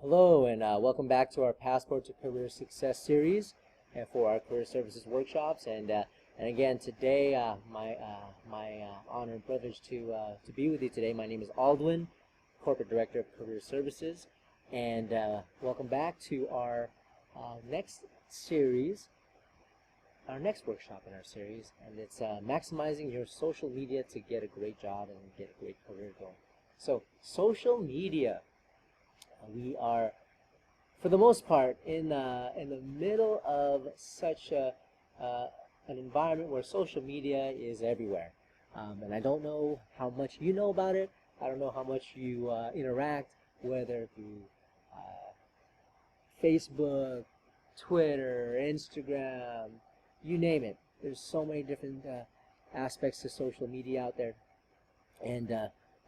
Hello and welcome back to our Passport to Career Success series and for our career services workshops. And again, today my honor and privilege to be with you today. My name is Aldwin, Corporate Director of Career Services, and welcome back to our next series, our next workshop in our series, and it's maximizing your social media to get a great job and get a great career going. So, social media. We are, for the most part, in the middle of such an environment where social media is everywhere. And I don't know how much you know about it. I don't know how much you interact, whether through Facebook, Twitter, Instagram, you name it. There's so many different aspects to social media out there. And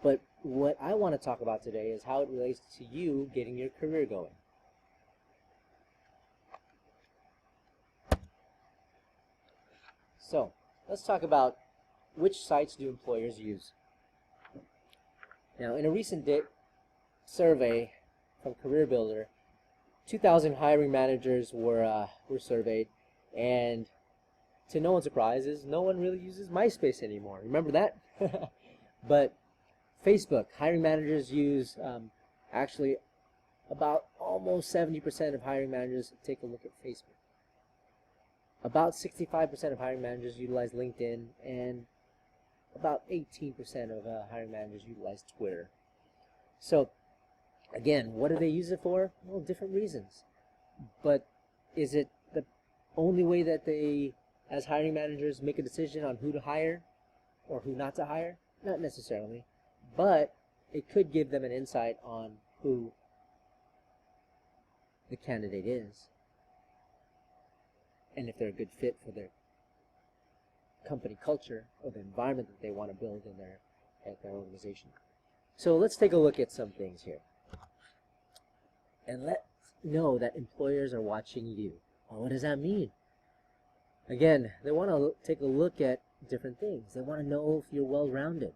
but what I want to talk about today is how it relates to you getting your career going. So, let's talk about which sites do employers use. Now, in a recent survey from CareerBuilder, 2,000 hiring managers were surveyed, and to no one's surprises, no one really uses MySpace anymore. Remember that? But Facebook, hiring managers use, actually about almost 70% of hiring managers take a look at Facebook. About 65% of hiring managers utilize LinkedIn, and about 18% of hiring managers utilize Twitter. So, again, what do they use it for? Well, different reasons. But is it the only way that they, as hiring managers, make a decision on who to hire or who not to hire? Not necessarily. But it could give them an insight on who the candidate is and if they're a good fit for their company culture or the environment that they want to build in at their organization. So let's take a look at some things here. And let's know that employers are watching you. Well, what does that mean? Again, they want to take a look at different things. They want to know if you're well-rounded.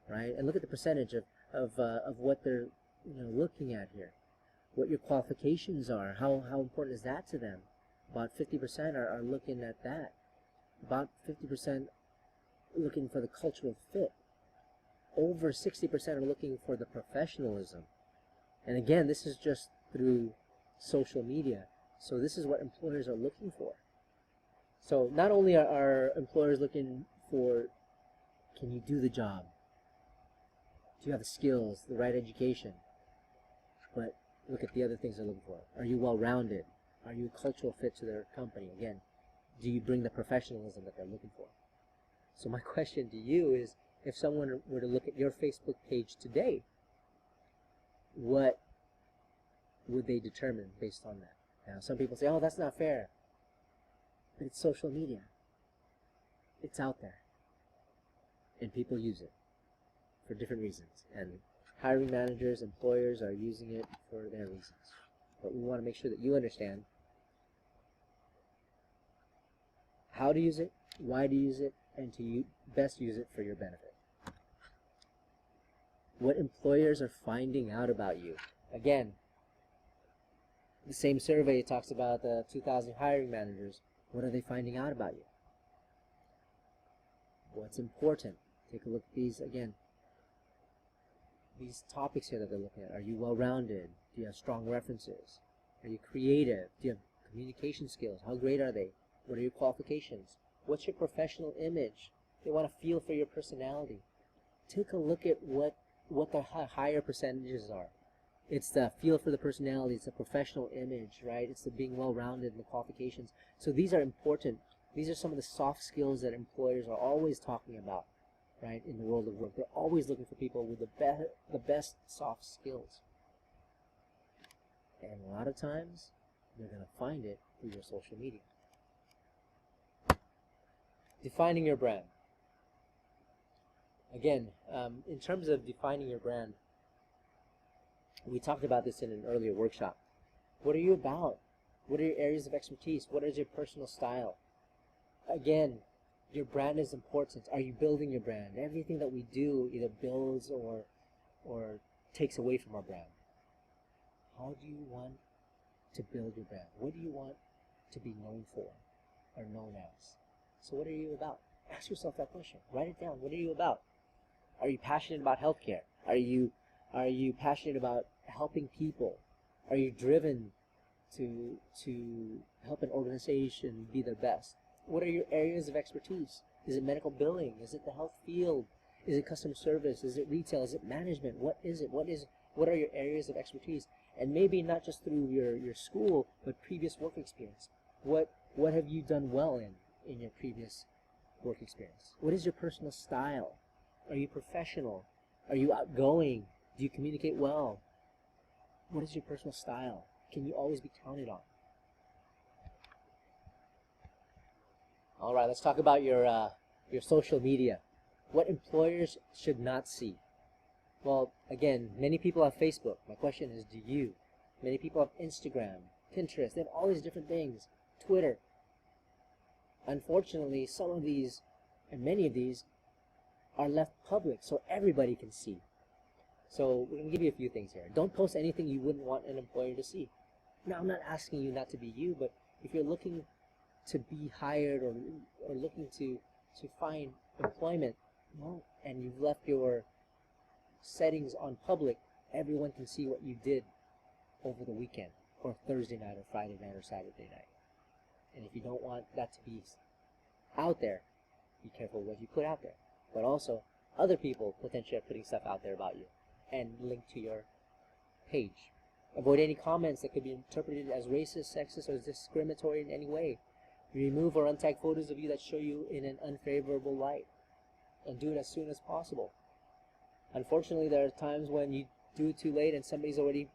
Right, and look at the percentage of what they're looking at here, what your qualifications are, how important is that to them? About 50% are looking at that. About 50% looking for the cultural fit. Over 60% are looking for the professionalism. And again, this is just through social media. So this is what employers are looking for. So not only are employers looking for, can you do the job? Do you have the skills, the right education? But look at the other things they're looking for. Are you well-rounded? Are you a cultural fit to their company? Again, do you bring the professionalism that they're looking for? So my question to you is, if someone were to look at your Facebook page today, what would they determine based on that? Now, some people say, oh, that's not fair. But it's social media. It's out there. And people use it for different reasons, and hiring managers, employers are using it for their reasons. But we want to make sure that you understand how to use it, why to use it, and to best use it for your benefit. What employers are finding out about you. Again, the same survey talks about the 2,000 hiring managers. What are they finding out about you? What's important? Take a look at these again. These topics here that they're looking at. Are you well-rounded? Do you have strong references? Are you creative? Do you have communication skills? How great are they? What are your qualifications? What's your professional image? They want to feel for your personality. Take a look at what the higher percentages are. It's the feel for the personality. It's the professional image, right? It's the being well-rounded and the qualifications. So these are important. These are some of the soft skills that employers are always talking about. Right, in the world of work, they're always looking for people with the best soft skills, and a lot of times they're going to find it through your social media. Defining your brand. Again, in terms of defining your brand, we talked about this in an earlier workshop. What are you about? What are your areas of expertise? What is your personal style? Again, your brand is important. Are you building your brand? Everything that we do either builds or takes away from our brand. How do you want to build your brand? What do you want to be known for or known as? So what are you about? Ask yourself that question. Write it down. What are you about? Are you passionate about healthcare? Are you passionate about helping people? Are you driven to help an organization be their best? What are your areas of expertise? Is it medical billing? Is it the health field? Is it customer service? Is it retail? Is it management? What is it? What are your areas of expertise? And maybe not just through your school, but previous work experience. What have you done well in your previous work experience? What is your personal style? Are you professional? Are you outgoing? Do you communicate well? What is your personal style? Can you always be counted on? All right, let's talk about your social media. What employers should not see. Well, again, many people have Facebook. My question is, do you? Many people have Instagram, Pinterest. They have all these different things. Twitter. Unfortunately, some of these, and many of these, are left public so everybody can see. So we're going to give you a few things here. Don't post anything you wouldn't want an employer to see. Now, I'm not asking you not to be you, but if you're looking to be hired or looking to find employment, well, and you've left your settings on public, everyone can see what you did over the weekend or Thursday night or Friday night or Saturday night. And if you don't want that to be out there, be careful what you put out there. But also, other people potentially are putting stuff out there about you and linked to your page. Avoid any comments that could be interpreted as racist, sexist, or discriminatory in any way. Remove or untag photos of you that show you in an unfavorable light. And do it as soon as possible. Unfortunately, there are times when you do it too late and somebody's already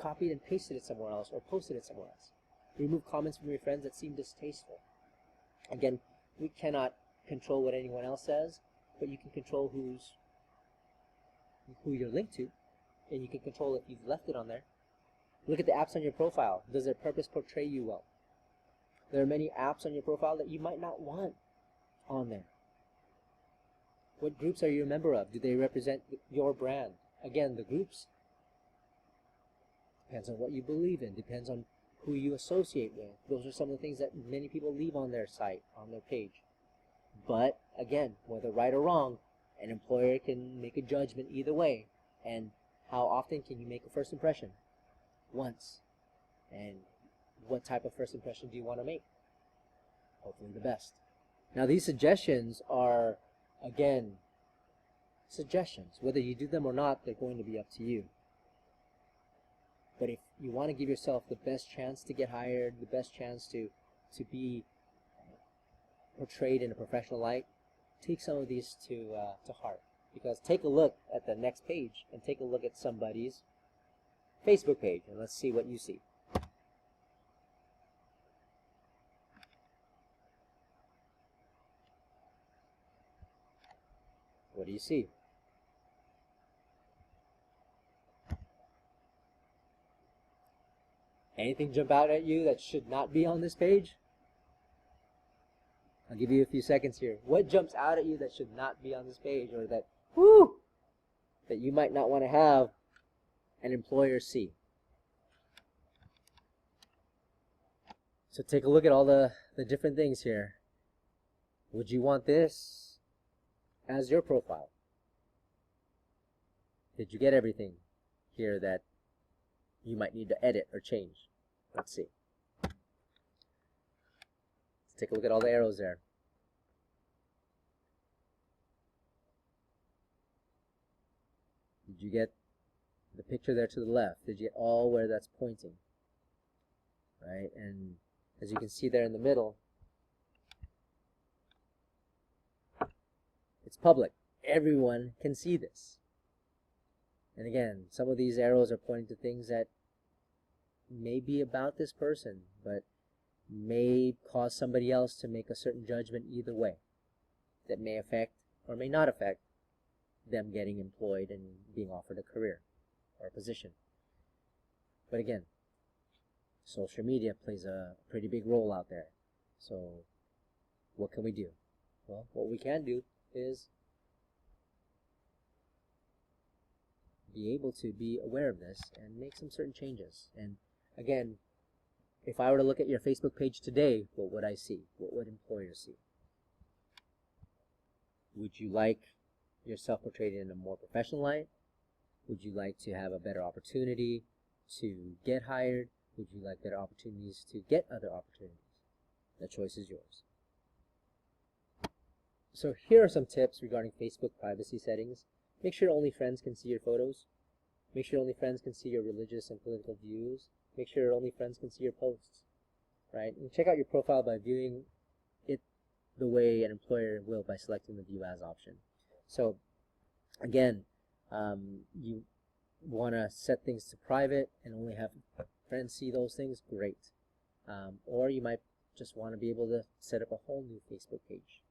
copied and pasted it somewhere else or posted it somewhere else. Remove comments from your friends that seem distasteful. Again, we cannot control what anyone else says, but you can control who you're linked to, and you can control if you've left it on there. Look at the apps on your profile. Does their purpose portray you well? There are many apps on your profile that you might not want on there. What groups are you a member of? Do they represent your brand? Again, the groups depends on what you believe in, depends on who you associate with. Those are some of the things that many people leave on their site, on their page. But again, whether right or wrong, an employer can make a judgment either way. And how often can you make a first impression? Once. And what type of first impression do you want to make? Hopefully the best. Now these suggestions are, again, suggestions. Whether you do them or not, they're going to be up to you. But if you want to give yourself the best chance to get hired, the best chance to be portrayed in a professional light, take some of these to heart. Because take a look at the next page and take a look at somebody's Facebook page and let's see what you see. What do you see? Anything jump out at you that should not be on this page? I'll give you a few seconds here. What jumps out at you that should not be on this page, or that, that you might not want to have an employer see? So take a look at all the different things here. Would you want this as your profile? Did you get everything here that you might need to edit or change? Let's see. Let's take a look at all the arrows there. Did you get the picture there to the left? Did you get all where that's pointing? Right? And as you can see there in the middle, it's public. Everyone can see this. And again, some of these arrows are pointing to things that may be about this person, but may cause somebody else to make a certain judgment either way that may affect or may not affect them getting employed and being offered a career or a position. But again, social media plays a pretty big role out there. So what can we do? Well, what we can do is be able to be aware of this and make some certain changes. And again, if I were to look at your Facebook page today, what would I see? What would employers see? Would you like yourself portrayed in a more professional light? Would you like to have a better opportunity to get hired? Would you like better opportunities to get other opportunities? The choice is yours. So here are some tips regarding Facebook privacy settings. Make sure only friends can see your photos. Make sure only friends can see your religious and political views. Make sure only friends can see your posts, right? And check out your profile by viewing it the way an employer will by selecting the View As option. So again, you want to set things to private and only have friends see those things, great. Or you might just want to be able to set up a whole new Facebook page,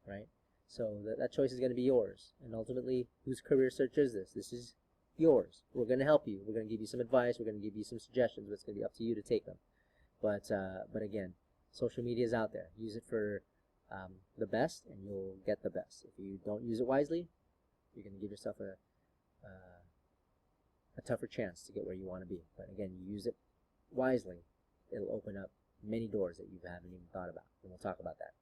right? So that choice is going to be yours. And ultimately, whose career search is this? This is yours. We're going to help you. We're going to give you some advice. We're going to give you some suggestions, but it's going to be up to you to take them. But again, social media is out there. Use it for the best, and you'll get the best. If you don't use it wisely, you're going to give yourself a tougher chance to get where you want to be. But again, you use it wisely, it'll open up many doors that you haven't even thought about, and we'll talk about that.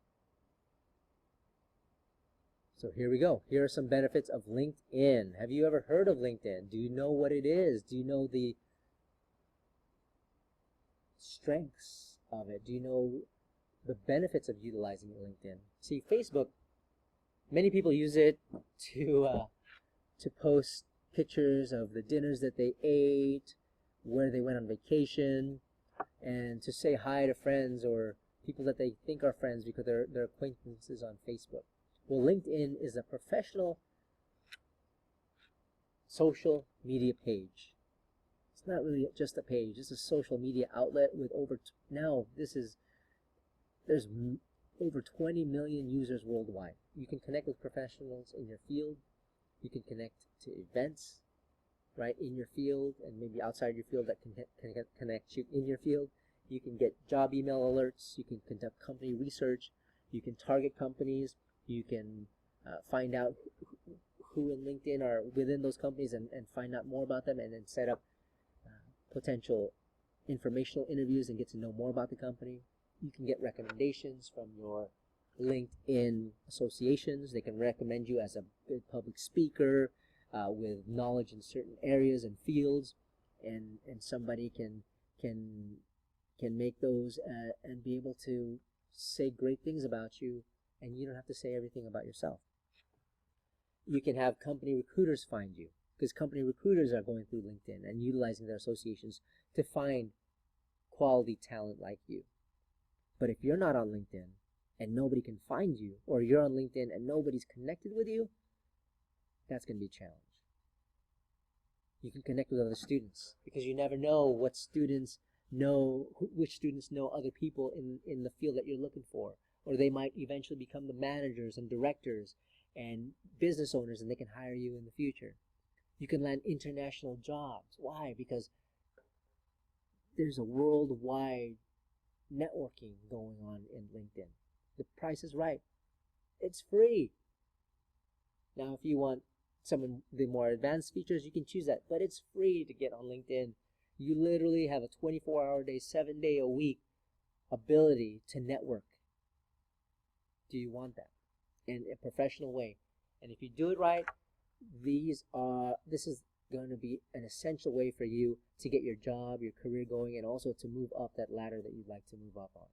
So here we go. Here are some benefits of LinkedIn. Have you ever heard of LinkedIn? Do you know what it is? Do you know the strengths of it? Do you know the benefits of utilizing LinkedIn? See, Facebook, many people use it to post pictures of the dinners that they ate, where they went on vacation, and to say hi to friends or people that they think are friends because they're acquaintances on Facebook. Well, LinkedIn is a professional social media page. It's not really just a page. It's a social media outlet with there's over 20 million users worldwide. You can connect with professionals in your field. You can connect to events, right, in your field and maybe outside your field that can connect you in your field. You can get job email alerts. You can conduct company research. You can target companies. You can find out who in LinkedIn are within those companies and find out more about them, and then set up potential informational interviews and get to know more about the company. You can get recommendations from your LinkedIn associations. They can recommend you as a good public speaker with knowledge in certain areas and fields, and somebody can make those and be able to say great things about you, and you don't have to say everything about yourself. You can have company recruiters find you, because company recruiters are going through LinkedIn and utilizing their associations to find quality talent like you. But if you're not on LinkedIn and nobody can find you, or you're on LinkedIn and nobody's connected with you, that's going to be a challenge. You can connect with other students, because you never know what students know, which students know other people in the field that you're looking for. Or they might eventually become the managers and directors and business owners, and they can hire you in the future. You can land international jobs. Why? Because there's a worldwide networking going on in LinkedIn. The price is right. It's free. Now, if you want some of the more advanced features, you can choose that, but it's free to get on LinkedIn. You literally have a 24-hour day, 7-day-a-week ability to network. Do you want that in a professional way? And if you do it right, this is going to be an essential way for you to get your job, your career going, and also to move up that ladder that you'd like to move up on.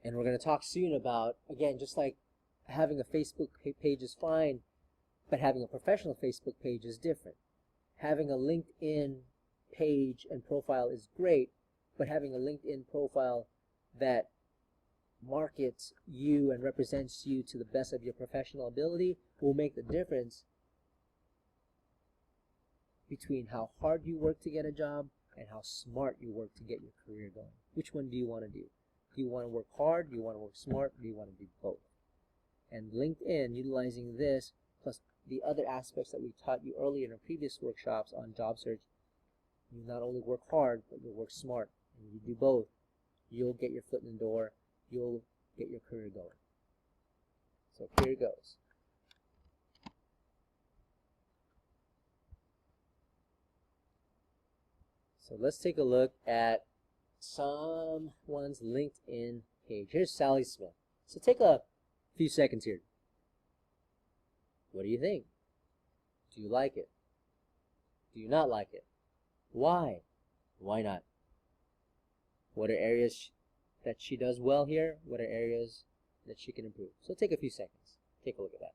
And we're going to talk soon about, again, just like having a Facebook page is fine, but having a professional Facebook page is different. Having a LinkedIn page and profile is great, but having a LinkedIn profile that markets you and represents you to the best of your professional ability will make the difference between how hard you work to get a job and how smart you work to get your career going. Which one do you want to do? Do you want to work hard? Do you want to work smart? Do you want to do both? And LinkedIn, utilizing this plus the other aspects that we taught you earlier in our previous workshops on job search, you not only work hard, but you'll work smart. And you do both, you'll get your foot in the door. You'll get your career going. So here it goes. So let's take a look at someone's LinkedIn page. Here's Sally Smith. So take a few seconds here. What do you think? Do you like it? Do you not like it? Why? Why not? What are areas that she does well here? What are areas that she can improve? So take a few seconds. Take a look at that.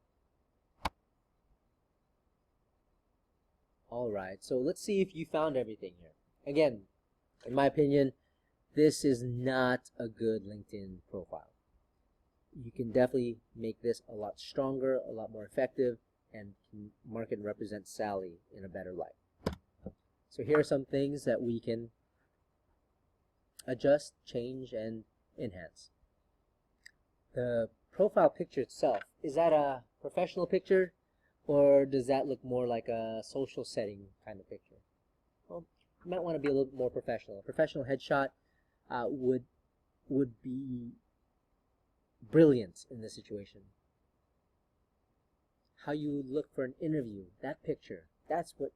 Alright, so let's see if you found everything here. Again, in my opinion, this is not a good LinkedIn profile. You can definitely make this a lot stronger, a lot more effective, and can market and represent Sally in a better light. So here are some things that we can adjust, change, and enhance. The profile picture itself, is that a professional picture, or does that look more like a social setting kind of picture? Well, you might want to be a little bit more professional. A professional headshot would be brilliant in this situation. How you would look for an interview, that picture, that's what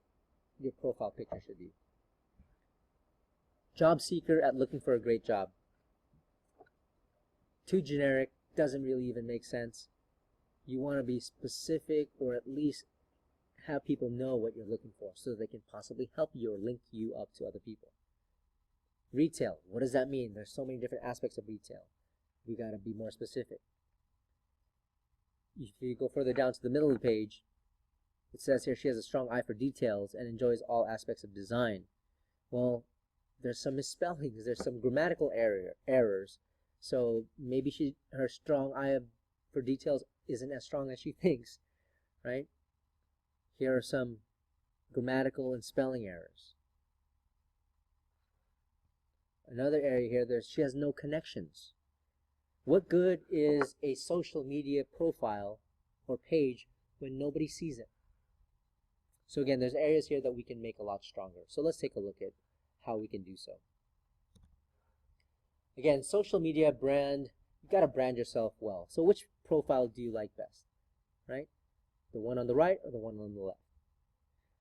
your profile picture should be. Job seeker at looking for a great job. Too generic, doesn't really even make sense. You want to be specific, or at least have people know what you're looking for so they can possibly help you or link you up to other people. Retail, what does that mean? There's so many different aspects of retail. We got to be more specific. If you go further down to the middle of the page, it says here she has a strong eye for details and enjoys all aspects of design. Well, there's some misspellings, there's some grammatical errors. So maybe her strong eye for details isn't as strong as she thinks, right? Here are some grammatical and spelling errors. Another area here, she has no connections. What good is a social media profile or page when nobody sees it? So again, there's areas here that we can make a lot stronger. So let's take a look at how we can do so. Again, social media brand, you've got to brand yourself well. So which profile do you like best, right? The one on the right or the one on the left?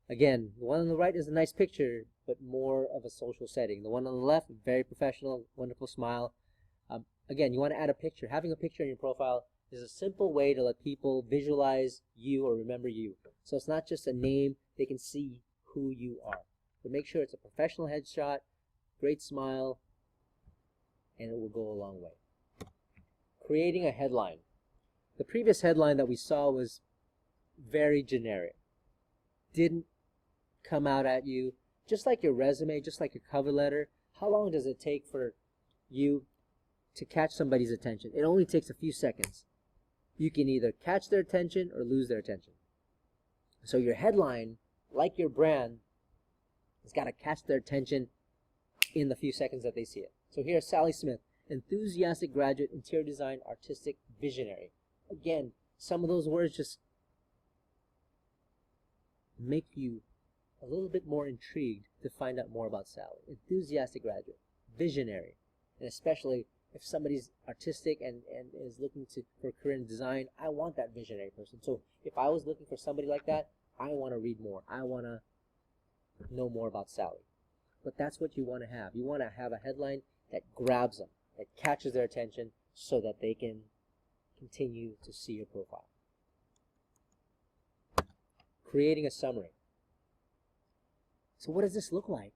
Again, the one on the right is a nice picture, but more of a social setting. The one on the left, very professional, wonderful smile. Again, you want to add a picture. Having a picture in your profile is a simple way to let people visualize you or remember you. So it's not just a name, they can see who you are. But make sure it's a professional headshot, great smile, and it will go a long way. Creating a headline. The previous headline that we saw was very generic. Didn't come out at you. Just like your resume, just like your cover letter, how long does it take for you to catch somebody's attention? It only takes a few seconds. You can either catch their attention or lose their attention. So your headline, like your brand, has got to catch their attention in the few seconds that they see it. So here's Sally Smith, enthusiastic graduate, interior design, artistic, visionary. Again, some of those words just make you a little bit more intrigued to find out more about Sally. Enthusiastic graduate, visionary, and especially if somebody's artistic and is looking for a career in design, I want that visionary person. So if I was looking for somebody like that, I want to read more. I want to know more about Sally. But that's what you want to have. You want to have a headline that grabs them, that catches their attention so that they can continue to see your profile. Creating a summary. So what does this look like?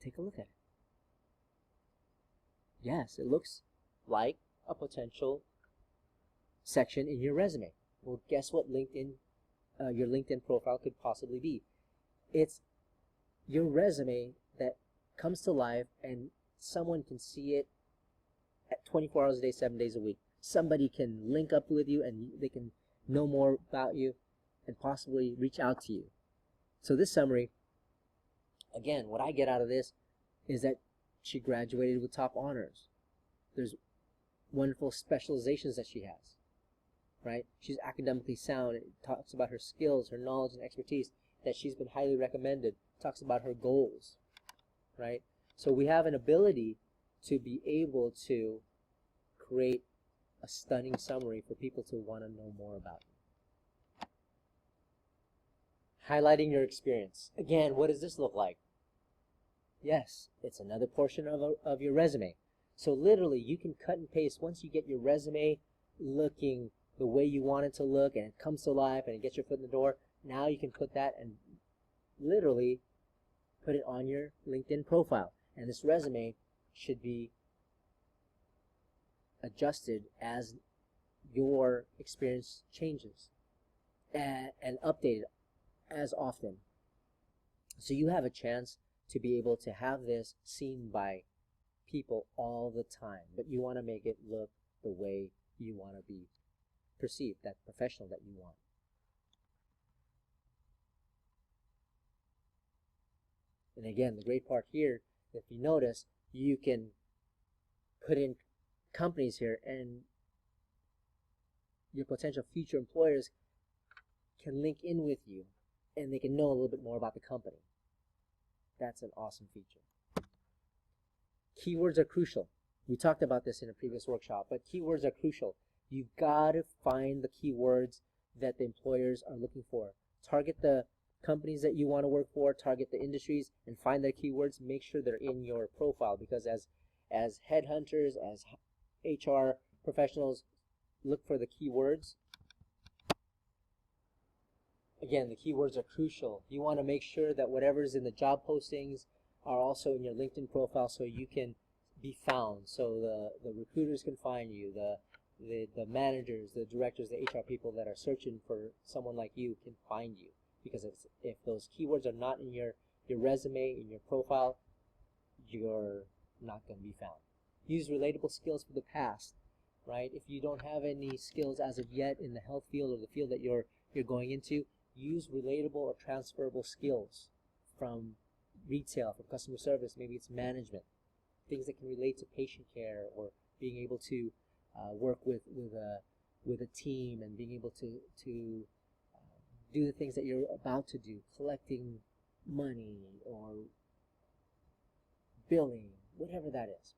Take a look at it. Yes, it looks like a potential section in your resume. Well, guess what your LinkedIn profile could possibly be? It's your resume that comes to life and someone can see it at 24 hours a day, 7 days a week. Somebody can link up with you and they can know more about you and possibly reach out to you. So this summary, again, what I get out of this is that she graduated with top honors. There's wonderful specializations that she has, right? She's academically sound. It talks about her skills, her knowledge, and expertise, that she's been highly recommended. It talks about her goals, right? So we have an ability to be able to create a stunning summary for people to want to know more about you. Highlighting your experience. Again, what does this look like? Yes, it's another portion of your resume. So literally, you can cut and paste once you get your resume looking the way you want it to look and it comes to life and it gets your foot in the door. Now you can put that and literally put it on your LinkedIn profile. And this resume should be adjusted as your experience changes and updated as often. So you have a chance to be able to have this seen by people all the time, but you want to make it look the way you want to be perceived, that professional that you want. And again, the great part here, if you notice, you can put in companies here and your potential future employers can link in with you and they can know a little bit more about the company. That's an awesome feature. Keywords are crucial. We talked about this in a previous workshop, but keywords are crucial. You've got to find the keywords that the employers are looking for. Target the companies that you want to work for, target the industries, and find their keywords. Make sure they're in your profile, because as headhunters, as HR professionals look for the keywords, again, the keywords are crucial. You want to make sure that whatever's in the job postings are also in your LinkedIn profile so you can be found, so the recruiters can find you, the managers, the directors, the HR people that are searching for someone like you can find you. Because if those keywords are not in your resume, in your profile, you're not going to be found. Use relatable skills for the past, right? If you don't have any skills as of yet in the health field or the field that you're going into, use relatable or transferable skills from retail, from customer service. Maybe it's management, things that can relate to patient care, or being able to work with a team and being able to do the things that you're about to do, collecting money or billing, whatever that is.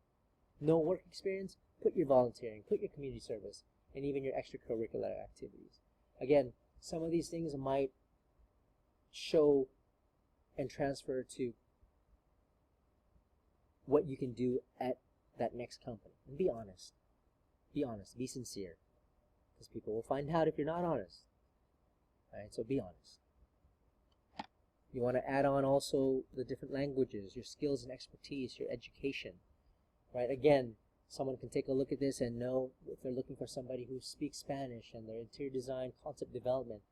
No work experience, put your volunteering, put your community service, and even your extracurricular activities. Again, some of these things might show and transfer to what you can do at that next company. And be honest. Be honest. Be sincere. Because people will find out if you're not honest. Right? So be honest. You want to add on also the different languages, your skills and expertise, your education. Right? Again, someone can take a look at this and know if they're looking for somebody who speaks Spanish and their interior design, concept development,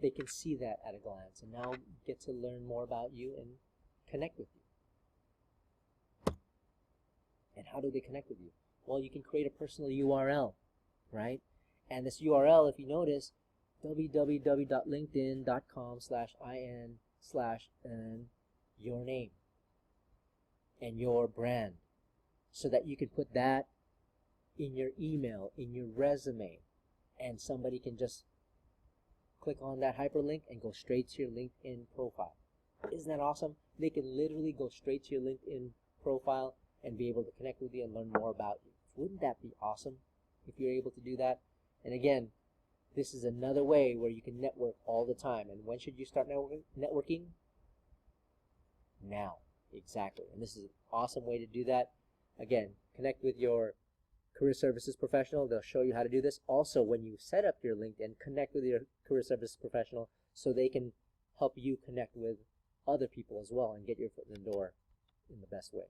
they can see that at a glance and now get to learn more about you and connect with you. And how do they connect with you? Well, you can create a personal URL, right? And this URL, if you notice, www.linkedin.com/in/and your name and your brand, so that you can put that in your email, in your resume, and somebody can just click on that hyperlink and go straight to your LinkedIn profile. Isn't that awesome? They can literally go straight to your LinkedIn profile and be able to connect with you and learn more about you. Wouldn't that be awesome if you're able to do that? And again, this is another way where you can network all the time. And when should you start networking? Now. Exactly. And this is an awesome way to do that. Again, connect with your career services professional. They'll show you how to do this. Also, when you set up your LinkedIn, connect with your career services professional so they can help you connect with other people as well and get your foot in the door in the best way.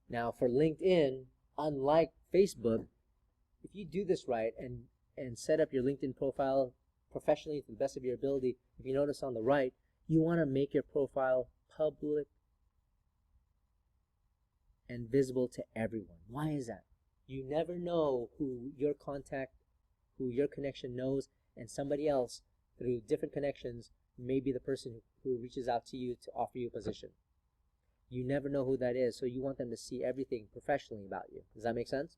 Now, for LinkedIn, unlike Facebook, if you do this right and set up your LinkedIn profile professionally to the best of your ability, if you notice on the right, you want to make your profile public and visible to everyone. Why is that? You never know who your contact, who your connection knows, and somebody else through different connections may be the person who reaches out to you to offer you a position. You never know who that is, so you want them to see everything professionally about you. Does that make sense?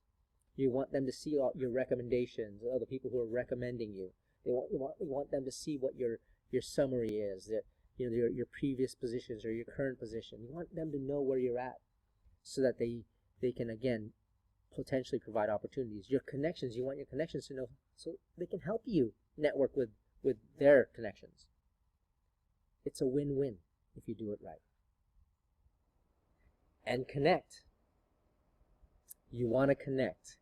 You want them to see all your recommendations, or the people who are recommending you. You want them to see what your summary is, your previous positions or your current position. You want them to know where you're at, so that they can again potentially provide opportunities. Your connections, you want your connections to know so they can help you network with their connections. It's a win-win if you do it right. and connect. You want to connect.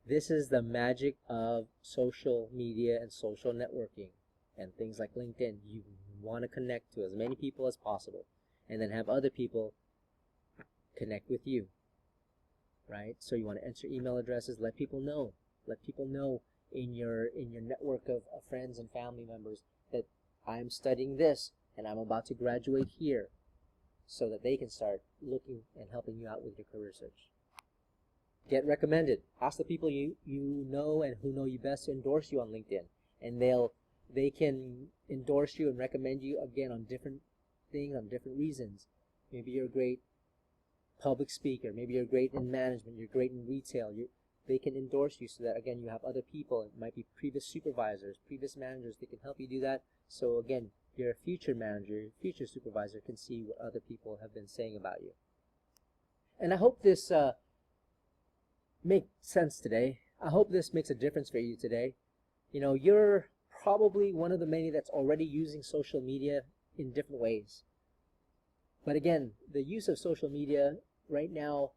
This is the magic of social media and social networking and things like LinkedIn. You want to connect to as many people as possible and then have other people connect with you, right? So you want to enter email addresses, let people know. Let people know in your network of friends and family members that I'm studying this and I'm about to graduate here, so that they can start looking and helping you out with your career search. Get recommended. Ask the people you know and who know you best to endorse you on LinkedIn, and they can endorse you and recommend you again on different things, on different reasons. Maybe you're a great public speaker, maybe you're great in management, you're great in retail. They can endorse you so that again you have other people. It might be previous supervisors, previous managers. They can help you do that. So again, your future manager, your future supervisor can see what other people have been saying about you. And I hope this makes sense today. I hope this makes a difference for you today. You know, you're probably one of the many that's already using social media in different ways. But again, the use of social media right now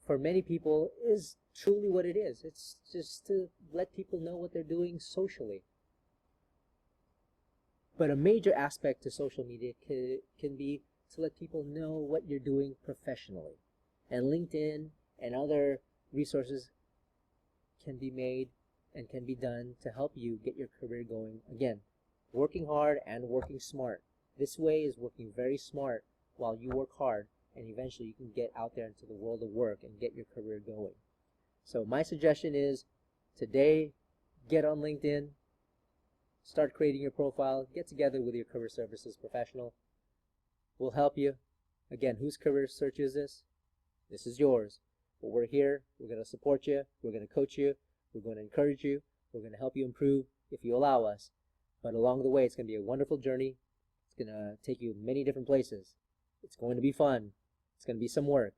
for many people is truly what it is. It's just to let people know what they're doing socially. But a major aspect to social media can be to let people know what you're doing professionally. And LinkedIn and other resources can be made and can be done to help you get your career going. Again, working hard and working smart. This way is working very smart while you work hard, and eventually you can get out there into the world of work and get your career going. So my suggestion is today, get on LinkedIn, start creating your profile, get together with your career services professional. We'll help you. Again, whose career search is this? This is yours. But we're here. We're going to support you. We're going to coach you. We're going to encourage you. We're going to help you improve if you allow us. But along the way, it's going to be a wonderful journey. It's going to take you many different places. It's going to be fun. It's going to be some work.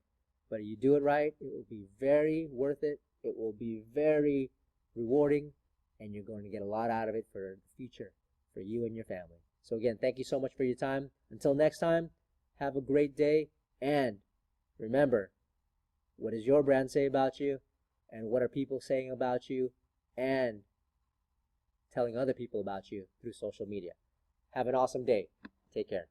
But if you do it right, it will be very worth it. It will be very rewarding. And you're going to get a lot out of it for the future, for you and your family. So again, thank you so much for your time. Until next time, have a great day. And remember, what does your brand say about you? And what are people saying about you? And telling other people about you through social media. Have an awesome day. Take care.